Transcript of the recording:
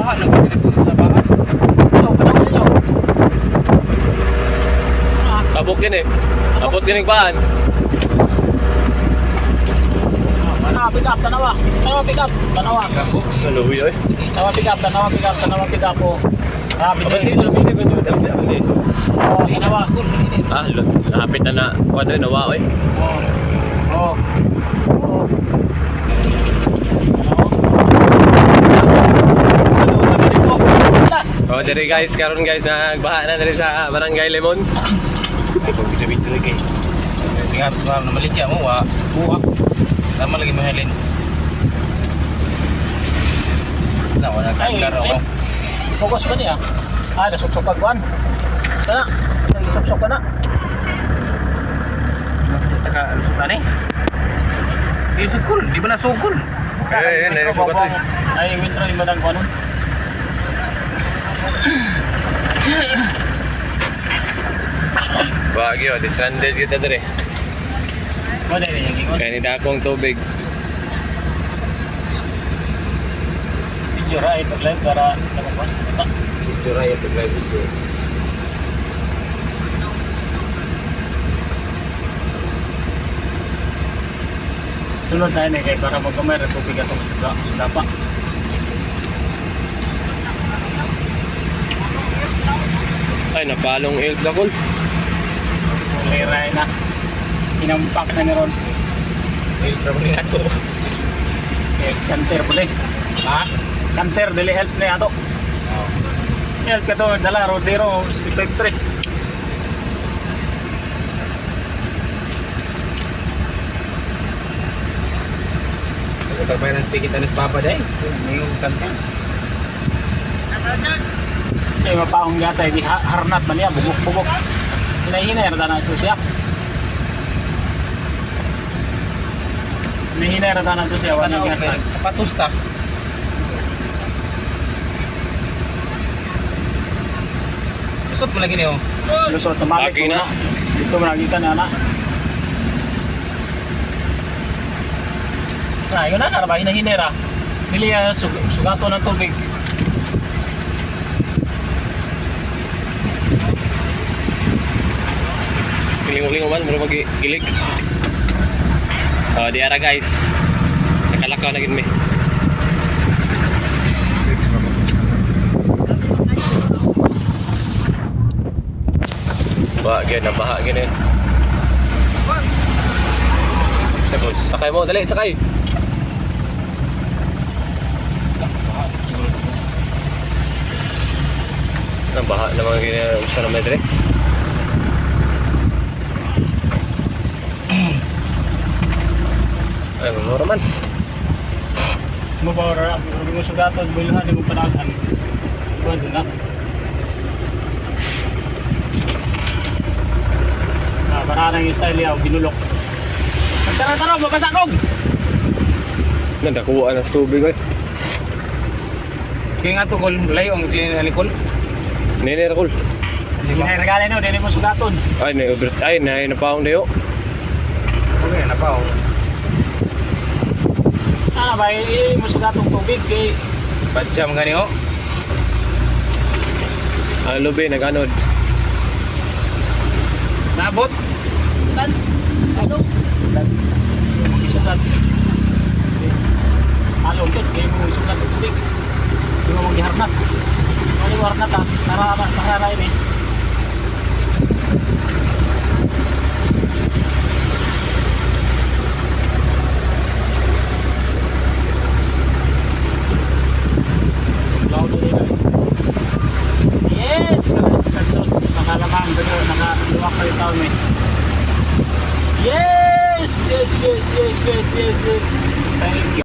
baha lang sa baha. So, padang sa inyo. Tabok din eh. Abot din yung paan. Pick up, tanawa. Tanawa, pick up. Tanawa. Saluwi eh. Tanawa, pick up. Tanawa, pick up. Tanawa, pick up. Oh. Grabe din. Oh, tanawa. Ah, lapit na ano yun, nawa eh. Oh. Oh. Oh, jadi guys, karon guys, nagbaha na diri sa Barangay Lemon. Video-video lagi. Tingnan sa mga namaligya mo, buwak. Tama lagi mahalin. Wala ka klaro ko. Focus ba niya? Nasuksok ka guwan. Tana. Nasuksok ka na. Taka, tani? Di sukul, di ba na sukul? Nasukat eh. Ay, wintro yung madang kuwanon. Bagyo, disranded kita diri. Wala rin yung gingon. Kaya ni dakong tubig. Video ra, ipag-live para nakakuan. Picture ay pag-live video. Sunod na yun eh, kaya para magkamay rin tubig atong sudapa. Ay, napalong ilk dakol. Liray na. Inampak na ni Ron. Ay, trabaho nga to. Kanter po din. Ha? Kanter, dili help na yato. Help ka to, dala, Rodero, 53. Pagpapay ng speaking tanis papa day. May kanta. Ay, mapahong yata, di harnat man niya, bugok-bugok. Hinahinay, rata na ito siya. Hinahinay, rata na ito siya, wala yung yata. Patusta. Lusot mo lagi niyo. Lusot, tumalik Lagi na. Dito mo nakita na na. Yun na, naraba, hinahinera. Bili sugato ng tubig. Kiling-uling man, mura mag-ilig. Oh, di ara guys. Nakalakaw na gid mi. Ba, gyud nabaha gyud eh. Tapos sakay mo, dali sakay. Nabaha naman gyud sa naman dire. Ay, mura man. Mabawara, hindi mo sugato, bilhan, hindi mo panagan. Pwede na. Banana yung style yaw, binulok. Tara-tara, babasakog! Nadakuha na sa tubig eh. Kaya nga to kol layo ang alikol. Nene rakul. Hindi na regala no, hindi mo sugaton. Ay, napaong dayo. Okay, napaw. Ba, mo sugatong tubig, kay Badjam gani ho. Ang lubi, nag-anod. Nabot. Salong. Mag-isugat. Along ket, kay mo isugat ng tubig. Hindi mo mag-iharnat. Ano yung harnat ha? Nararay ni. Yes! Nakalamang doon, nakaluwak kayo taon eh. Yes! Yes! Thank you.